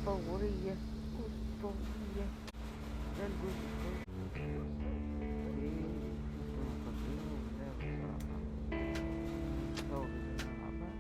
طورية أسطورية. ده الجزء الثالث في المقدمة واللعبة بصراحة طول نلعبها.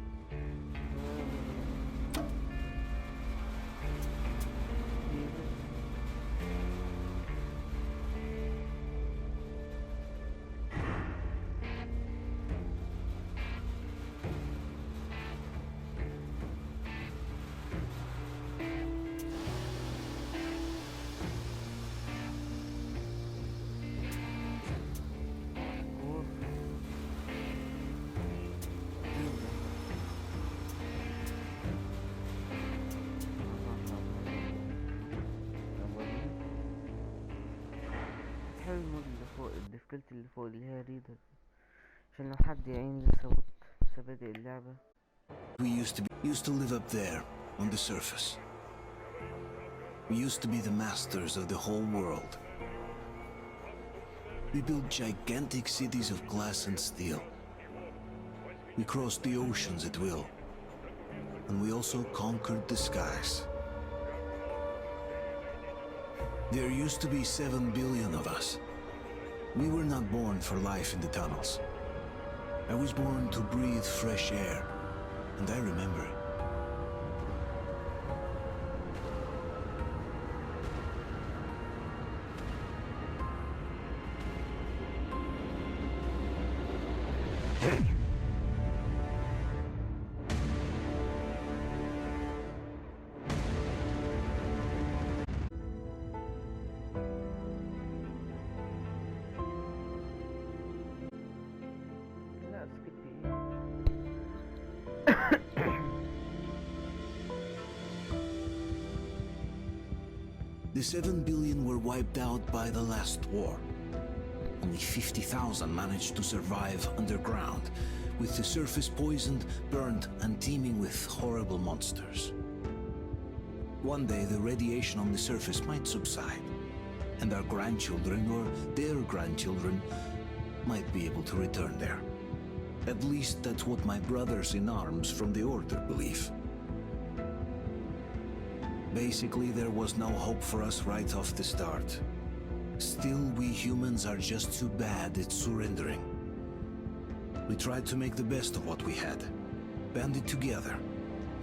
المود اللي فوق الديفيكولتي اللي فوق اللي هي ريدر، عشان لو حد يعني لسه بادئ اللعبة. We used to live up there on the surface. We used to be the masters of the whole world. We built gigantic cities of glass and steel. We crossed the oceans at will. And we also conquered the skies. There used to be 7 billion of us. We were not born for life in the tunnels. I was born to breathe fresh air, and I remember it. لا سكت ايه. The 7 billion were wiped out by the last war. Only 50,000 managed to survive underground, with the surface poisoned, burned, and teeming with horrible monsters. One day the radiation on the surface might subside, and our grandchildren or their grandchildren might be able to return there. At least that's what my brothers in arms from the Order believe. Basically, there was no hope for us right off the start. Still, we humans are just too bad at surrendering. We tried to make the best of what we had, banded together,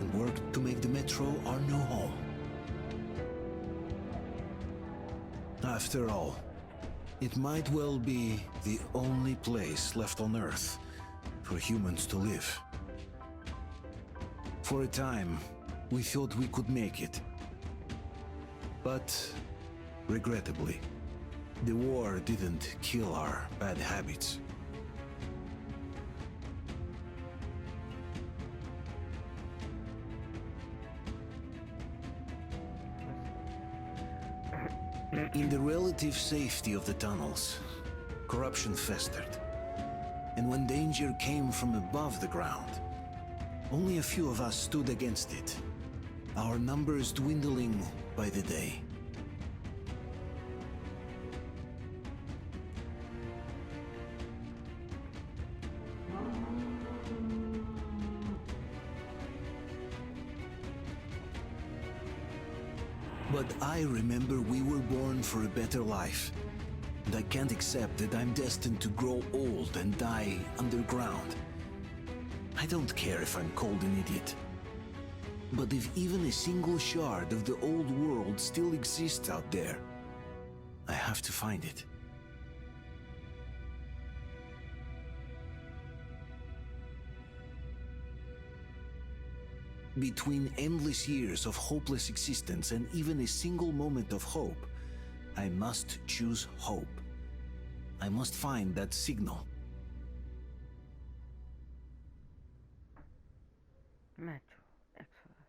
and worked to make the Metro our new home. After all, it might well be the only place left on Earth for humans to live. For a time, we thought we could make it. But, regrettably, the war didn't kill our bad habits. In the relative safety of the tunnels, corruption festered. And when danger came from above the ground, only a few of us stood against it, our numbers dwindling by the day. But I remember we were born for a better life, and I can't accept that I'm destined to grow old and die underground. I don't care if I'm called an idiot. But if even a single shard of the old world still exists out there, I have to find it. Between endless years of hopeless existence and even a single moment of hope, I must choose hope. I must find that signal. Metro Exodus.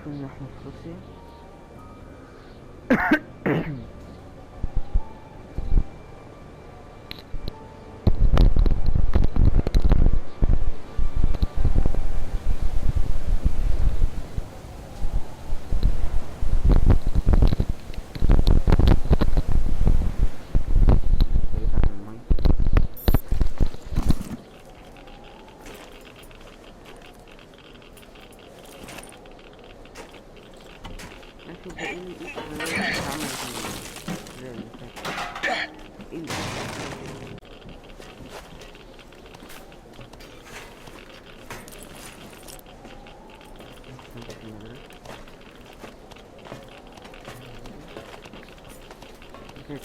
المفروض نحمي روسيا. بتاعت المية. ماشي، ده ايه التغيرات اللي عملت زي اللي فاتت؟ ايه اللي مش في المدرسة؟ كانت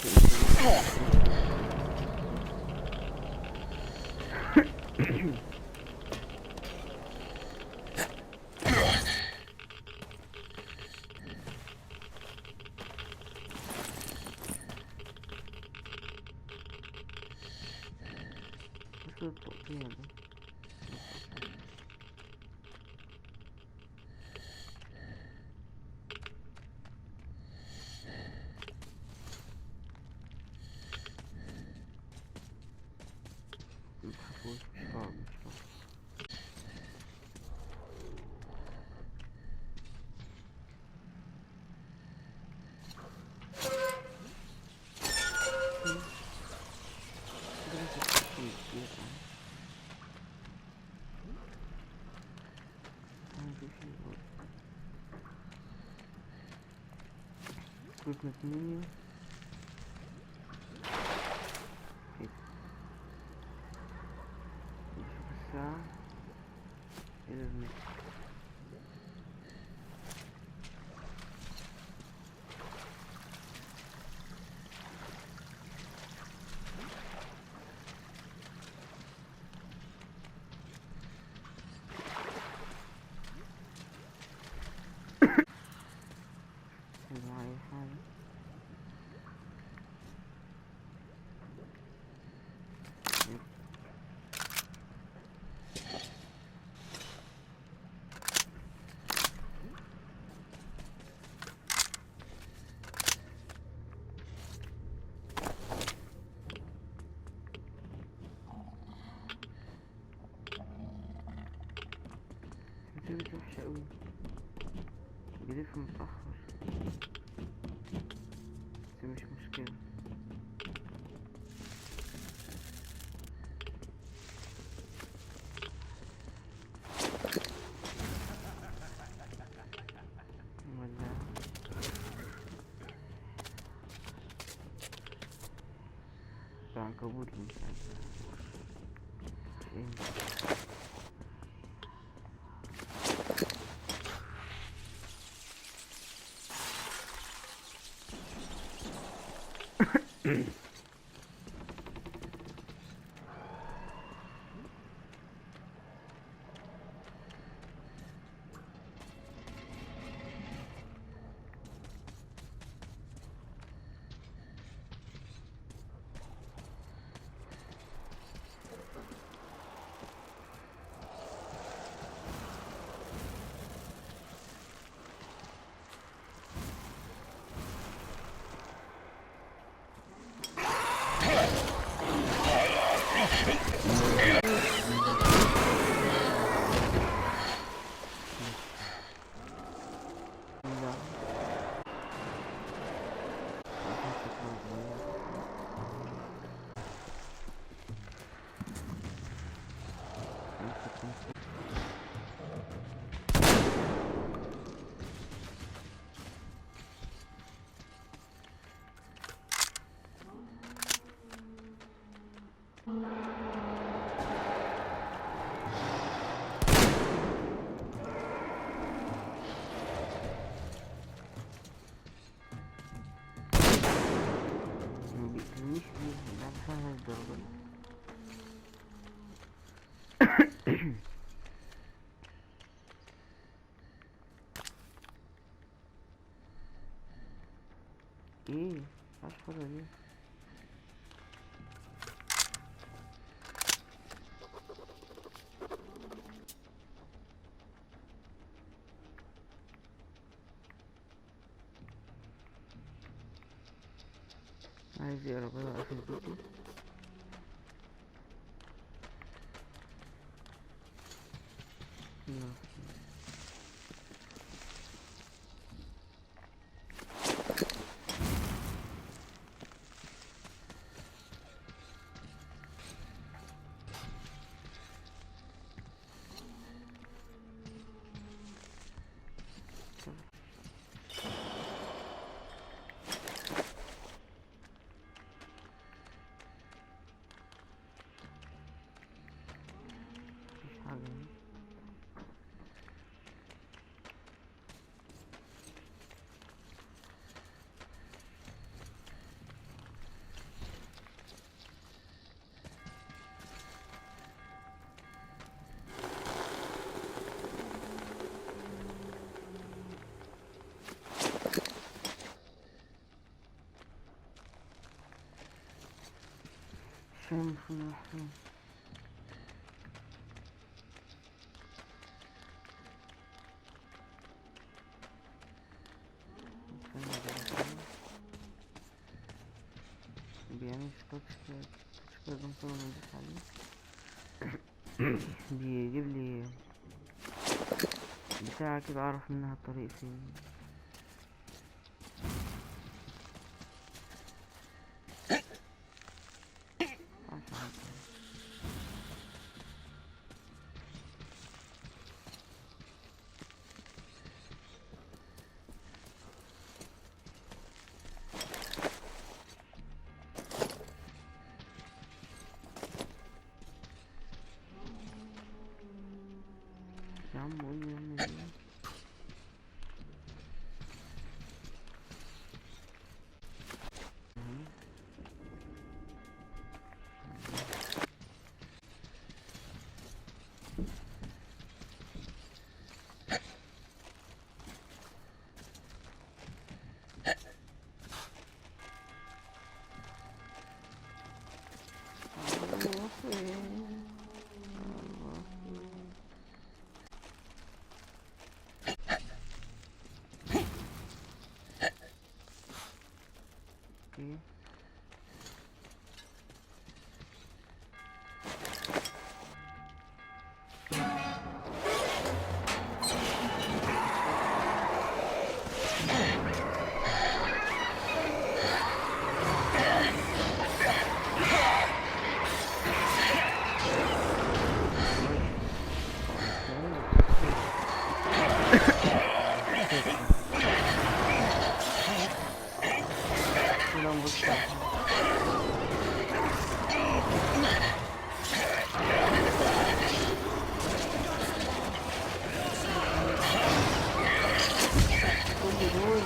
بس التقطيع ده متخافوش، مش صعب، مش صعب. دراسة التقسيم كتير يعني. عندي في كروت منيو كده. بشوف الساعة إلى المتر. اللي معايا حاجة بتبقى وحشة أوي، بيلف متأخر بس مش مشكلة. ولا العنكبوت اللي مش عارف ايه. لا، عشان شكلها صغير. ما بيقتلنيش ليه؟ اللعبة سهلة للدرجة دي؟ ايه عشرة ليه؟ عايز يقرا بقى في الفيديو. يلا. مفيش حاجة هنا. مش فاهم المفروض نروح فين. استنى أجرب تاني. بيعمل تاتش كده جنب ما ندوس عليه. بيجيب لي بتاعة كده أعرف منها الطريق فين. عارف حاجة. يا عم قول لي نعمل ايه. أهو. الله فين. الله فين. اوكي. كده نبص على كل دول.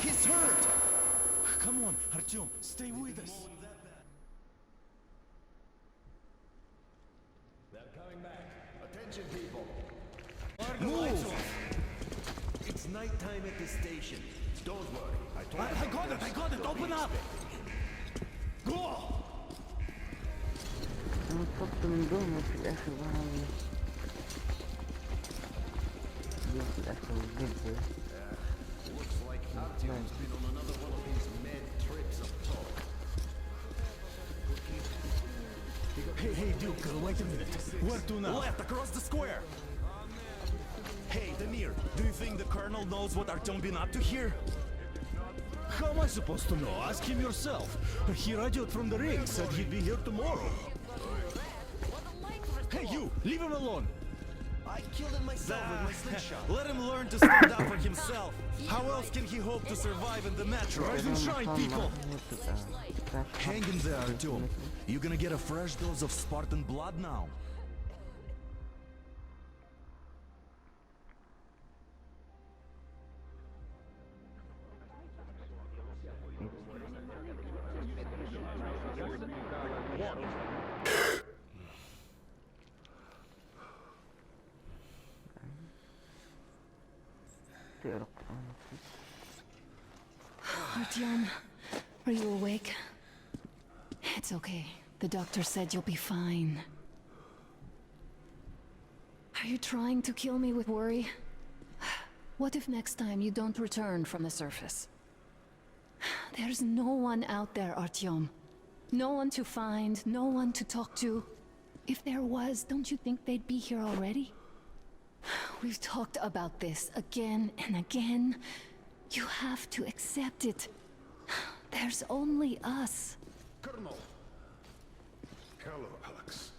He's hurt! Come on, Artyom, stay with us. They're coming back. Attention, people. Move! It's nighttime at the station. Don't worry. I got it, open up! Go! انا اتصبت من دول في الاخر بقى هعمل ايه. دي في الاخر الجد. Looks like Artyom's been on another one of his mad trips up top. Hey, Duke, wait a minute. Where to now? Left, across the square. Hey, Damir, do you think the Colonel knows what Artyom been up to here? How am I supposed to know? Ask him yourself. He radioed from the ring, said he'd be here tomorrow. Hey, you, leave him alone. I killed him myself with my slingshot. Let him learn to stand up for himself. How else can he hope to survive in the metro? Rise and shine, people! Hang in there, Artyom. You're gonna get a fresh dose of Spartan blood now. تقرا القرآن أكيد. Artyom, are you awake? It's okay. The doctor said you'll be fine. Are you trying to kill me with worry? What if next time you don't return from the surface? There's no one out there, Artyom. No one to find, no one to talk to. If there was, don't you think they'd be here already? We've talked about this again and again. You have to accept it. There's only us. Colonel! Hello, Alex.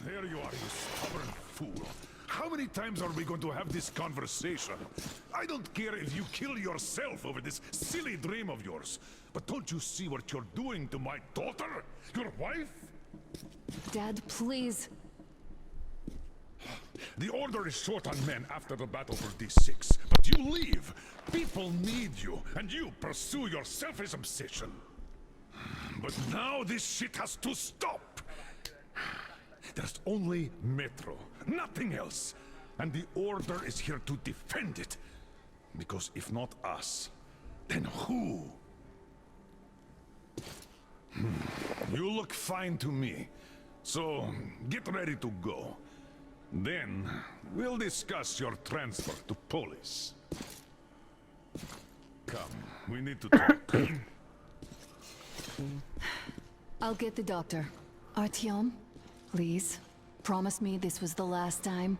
There you are, you stubborn fool. How many times are we going to have this conversation? I don't care if you kill yourself over this silly dream of yours. But don't you see what you're doing to my daughter? Your wife? Dad, please. The Order is short on men after the battle for D6, but you leave. People need you, and you pursue your selfish obsession. But now this shit has to stop. There's only Metro, nothing else. And the Order is here to defend it. Because if not us, then who? You look fine to me. So, get ready to go. Then, we'll discuss your transfer to Polis. Come, we need to talk. I'll get the doctor. Artyom, please, promise me this was the last time.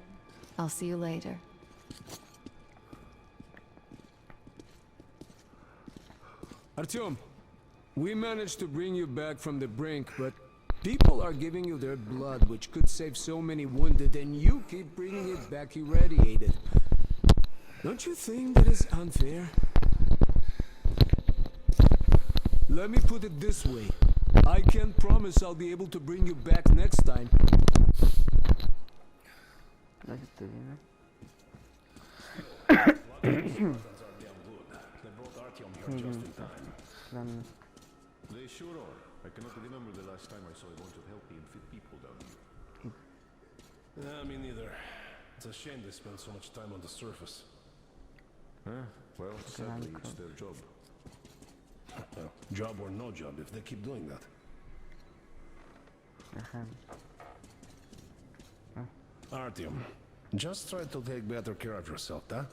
I'll see you later. Artyom, we managed to bring you back from the brink, but people are giving you their blood, which could save so many wounded, and you keep bringing it back irradiated. Don't you think that is unfair? Let me put it this way. I can't promise I'll be able to bring you back next time. لا تتبعنا. لم They sure are. I cannot remember the last time I saw a bunch of healthy and fit people down here. Nah, me neither. It's a shame they spend so much time on the surface. Well, sadly, it's their job. Job or no job, if they keep doing that. Artyom, just try to take better care of yourself, huh?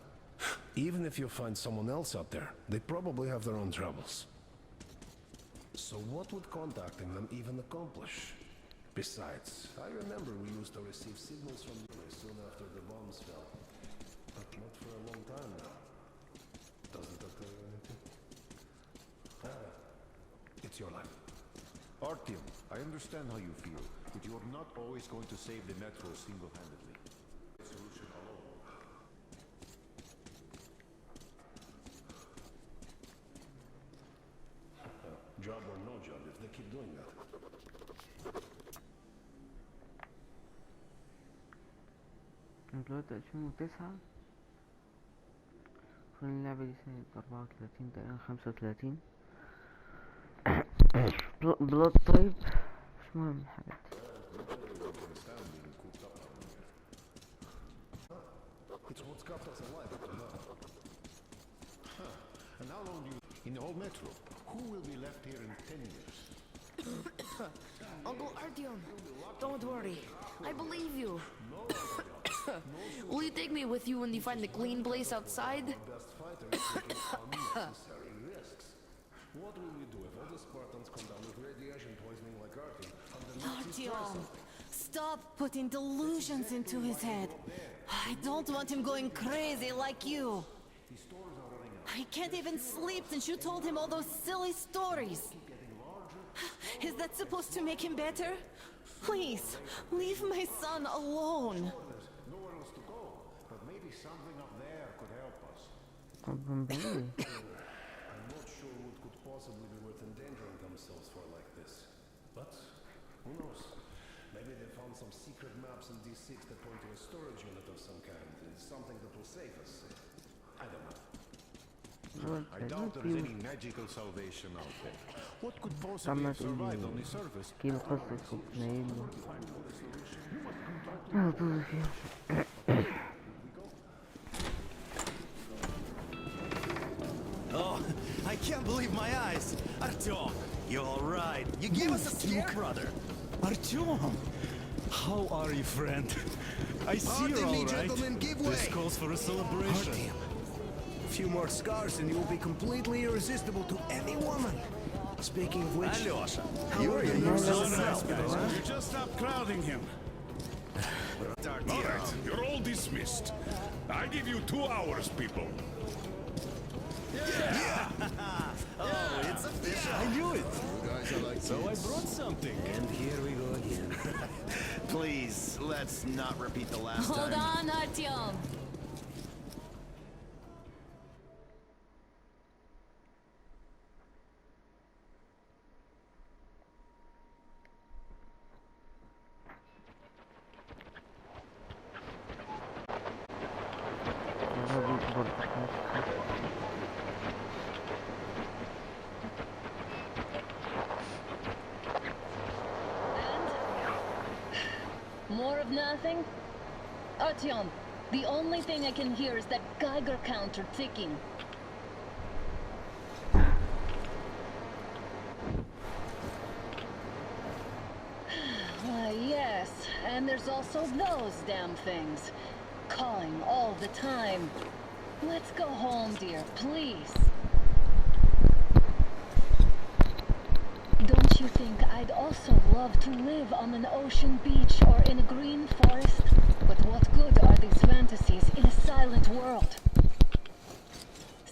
Even if you find someone else out there, they probably have their own troubles. So what would contacting them even accomplish? Besides, I remember we used to receive signals from you soon after the bombs fell. But not for a long time now. Doesn't that tell you anything? It's your life. Artyom, I understand how you feel, but you are not always going to save the Metro single-handedly. Solution alone. Job or no job, if they keep doing that. دلوقتي 2009. كل اللعبة دي سنة 34 تقريبا 35. بلاد طيب مش مهم الحاجات دي. It's what's kept us alive. And how long do you... In the whole Metro, who will be left here in 10 years? Uncle Artyom, don't worry. I believe you. Will you take me with you when you find the clean place outside? What will we do if all the Spartans come down with radiation poisoning like Artyom? Artyom, stop putting delusions into his head. I don't want him going crazy like you. I can't even sleep since you told him all those silly stories. Is that supposed to make him better? Please, leave my son alone. Nowhere else to go, but maybe something up there could help us. I'm not sure what could possibly be worth endangering themselves for like this. But, who knows? Maybe they found some secret maps in D6 that point to a storage unit of some kind. It's something that will save us. I don't know. I doubt there is any magical salvation out there. What could possibly have survived on the surface? كيلو قصة نايل. can't believe my eyes. Artyom, you all right? You gave us a scare, brother. Artyom, how are you, friend? I see you're all right. Gentlemen, give way. This calls for a celebration. Artyom, a few more scars and you will be completely irresistible to any woman. Speaking of which, Alyosha, how you are are the in nerves your of the zone now, hospital, guys. huh? You just stop crowding him. All right, you're all dismissed. I give you 2 hours, people. Oh, it's official. I knew it. You guys are like So I brought something. And here we go again. Please, let's not repeat the last Hold time. on, Artyom. يلا بيك برضه. More of nothing? Artyom, the only thing I can hear is that Geiger counter ticking. Why, yes, and there's also those damn things. Calling all the time. Let's go home, dear, please. Don't you think I'd also love to live on an ocean beach or in a green forest? But what good are these fantasies in a silent world?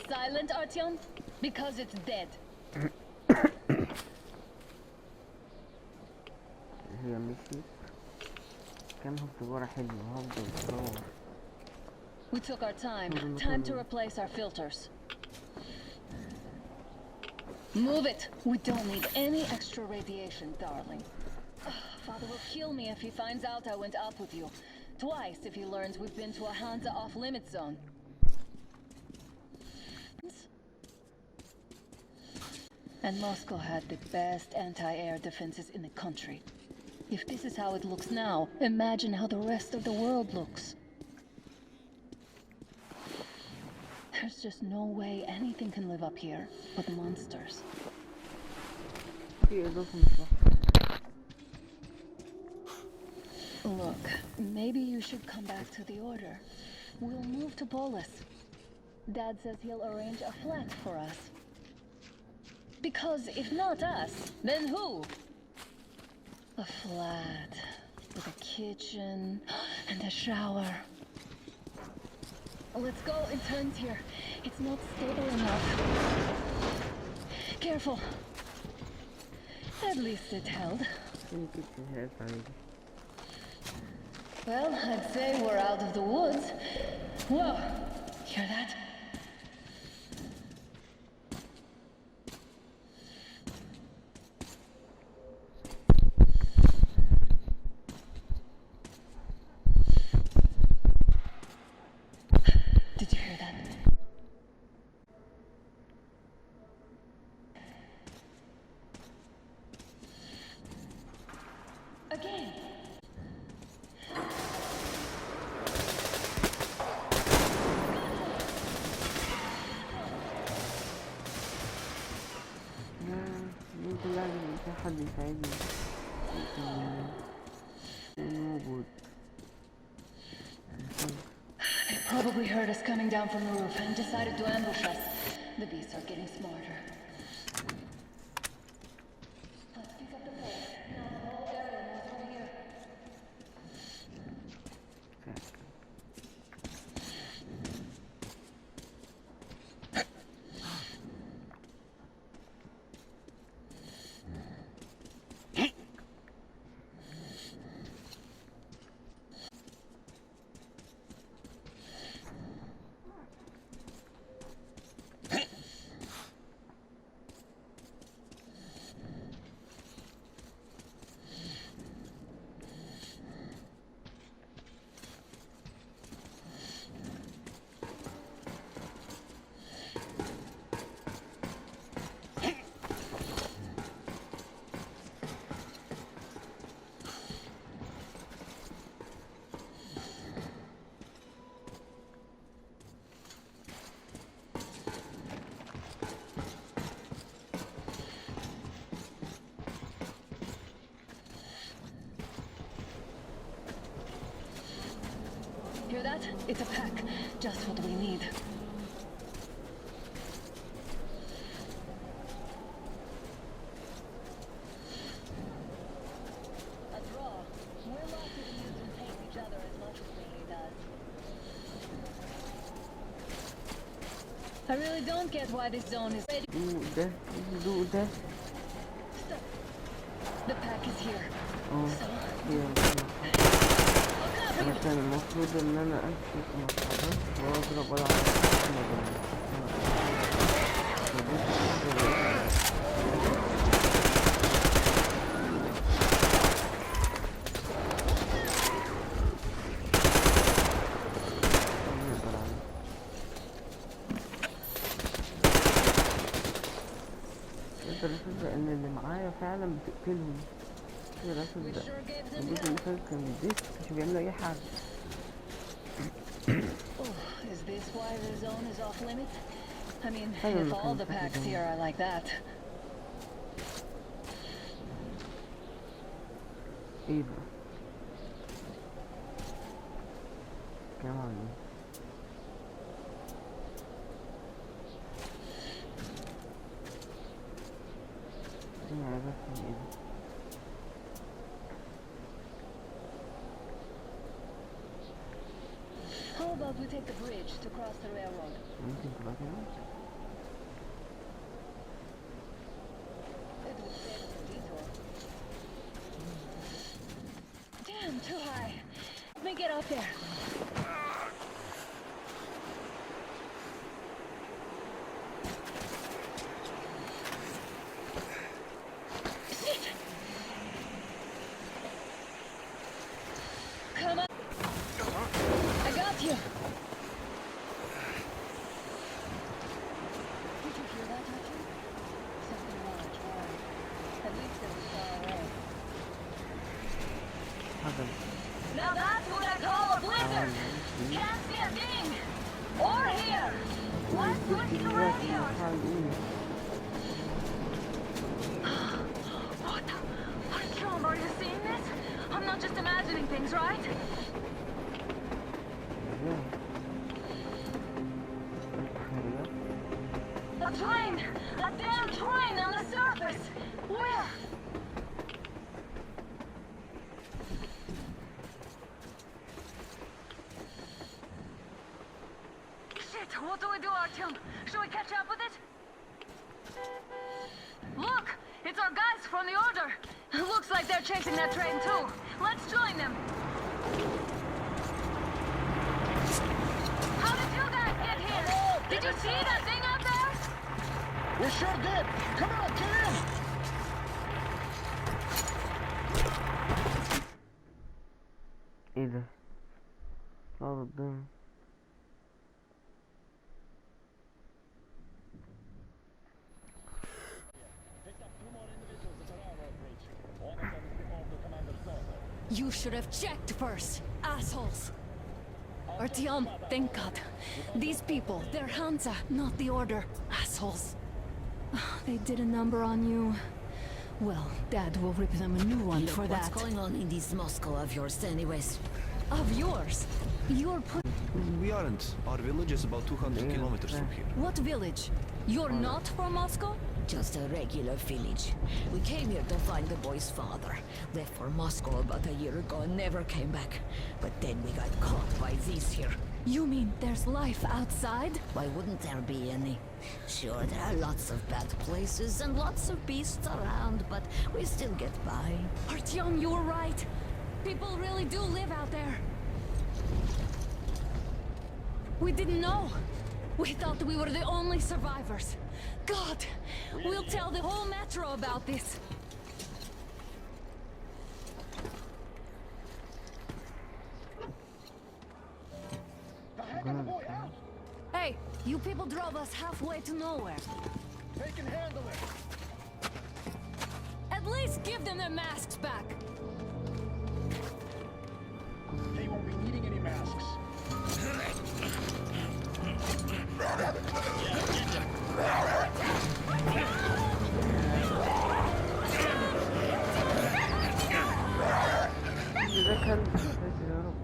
Silent, Artyom? Because it's dead. هي مشيت. كان هفضل ورا حلمي وهفضل ادور. We took our time. Time to replace our filters. Move it! We don't need any extra radiation, darling. Father will kill me if he finds out I went up with you. Twice if he learns we've been to a Hansa off-limit zone. And Moscow had the best anti-air defenses in the country. If this is how it looks now, imagine how the rest of the world looks. There's just no way anything can live up here but monsters. في إضافة مش واحدة. Look, maybe you should come back to the Order. We'll move to Polis. Dad says he'll arrange a flat for us. Because if not us, then who? A flat with a kitchen and a shower. Let's go in turns here. It's not stable enough. Careful. At least it held. في كتير هيك عادي. Well, I'd say we're out of the woods. Whoa! Hear that? Did you hear that? Again. يمكن لازم في حد يساعدني. يكون موجود. They probably heard us coming down from the roof and decided to ambush us. The beasts are getting smarter. Let's pick up the pace. Now the whole area knows we're here. Hear that? It's a pack. Just what we need. A draw. We're lucky to use and paint each other as much as Bailey does. I really don't get why this zone is ready. Do ده. The pack is here. So, أنا كان المفروض إن أنا أمسك مسطرة وأضرب ولا أعرف. ان اللي معايا فعلا بتقتلهم. الرسول ده الجزء اللي فات كان ديسك مش بيعملوا اي حاجه. Is this why the zone is off limits? I mean, if all the packs here are like that. ايه ده؟ كمان How about we take the bridge to cross the railroad? ممكن تبقى كده؟ It would save us a detour. Damn, too high. Let me get out there. Come on. I got you. Did you hear that, Archie? Something large, right? At least it was far away. هذا Now that's what I call a blizzard. Can't see a thing. Or hear. Let's switch to radio. What the? Artyom, are you seeing this? I'm not just imagining things, right? A train! A damn train on the surface! Where? Shit, what do we do, Artyom? Should we catch up with it? Look! It's our guys from the Order! Looks like they're chasing that train too. Let's join them! How did you guys get here? Did you see that thing out there? We sure did! Come on, get in! ايه ده؟ طلع قدام. You should have checked first, assholes! Artyom, thank God. These people, they're Hansa, not the Order. Assholes. They did a number on you. Well, Dad will rip them a new one for that. What's going on in this Moscow of yours anyways? Of yours? You're put... We aren't. Our village is about 200 kilometers from here. What village? You're not from Moscow? Just a regular village. We came here to find the boy's father. Left for Moscow about a year ago and never came back. But then we got caught by these here. You mean there's life outside? Why wouldn't there be any? Sure, there are lots of bad places and lots of beasts around, but we still get by. Artyom, you were right. People really do live out there. We didn't know. We thought we were the only survivors. God, we'll tell the whole metro about this. Hey, you people drove us halfway to nowhere. They can handle it! At least give them their masks back. They won't be needing any masks. ده كلب يا رب.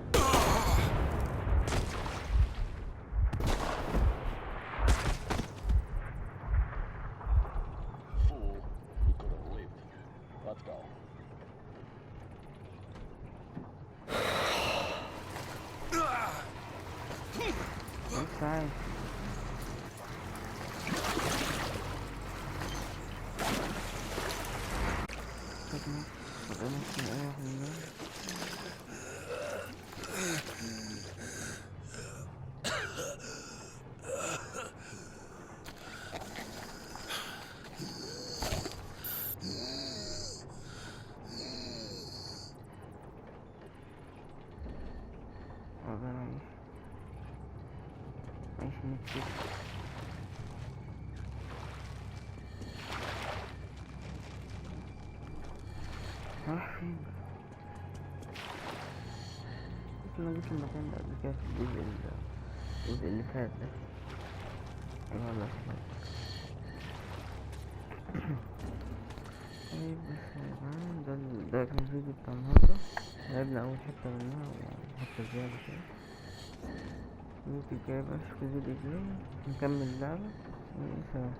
بس عايش. عايش نفسي. راح فين؟ انا جيت المكان ده قبل كده في الجزء اللي فات ده. والله طيب بس يا جماعة ده كان الفيديو بتاع النهاردة. لعبنا أول حتة منها وحتة زيادة كده. الفيديو الجاي بقى اشوف الفيديو الجاي نكمل اللعبة. سلام.